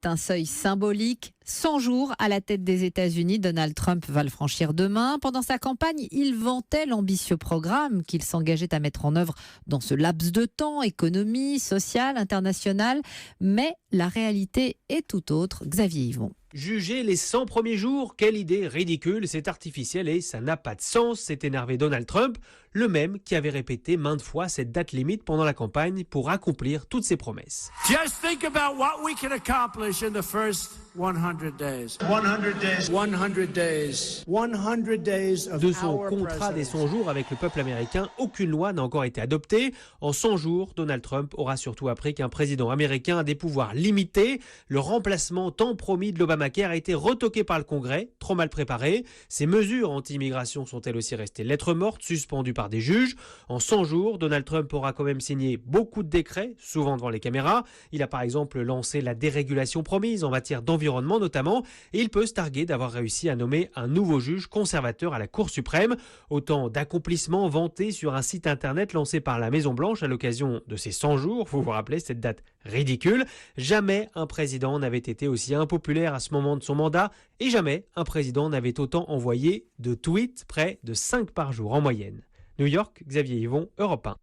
Un seuil symbolique. 100 jours à la tête des États-Unis, Donald Trump va le franchir demain. Pendant sa campagne, il vantait l'ambitieux programme qu'il s'engageait à mettre en œuvre dans ce laps de temps, économie, sociale, internationale. Mais la réalité est tout autre. Xavier Yvon. Juger les 100 premiers jours, quelle idée ridicule, c'est artificiel et ça n'a pas de sens, s'est énervé Donald Trump, le même qui avait répété maintes fois cette date limite pendant la campagne pour accomplir toutes ses promesses. Just think about what we can accomplish in the first 100 days. 100 days. 100 days. 100 days of De son our contrat des 100 jours avec le peuple américain, aucune loi n'a encore été adoptée. En 100 jours, Donald Trump aura surtout appris qu'un président américain a des pouvoirs limités. Le remplacement tant promis de l'Obamacare a été retoqué par le Congrès, trop mal préparé. Ces mesures anti-immigration sont-elles aussi restées lettres mortes, suspendues par des juges. En 100 jours, Donald Trump aura quand même signé beaucoup de décrets, souvent devant les caméras. Il a par exemple lancé la dérégulation promise en matière d'environnement notamment, et il peut se targuer d'avoir réussi à nommer un nouveau juge conservateur à la Cour suprême. Autant d'accomplissements vantés sur un site internet lancé par la Maison-Blanche à l'occasion de ces 100 jours. Vous vous rappelez cette date ridicule. Jamais un président n'avait été aussi impopulaire à ce moment de son mandat, et jamais un président n'avait autant envoyé de tweets, près de 5 par jour en moyenne. New York, Xavier Yvon, Europe 1.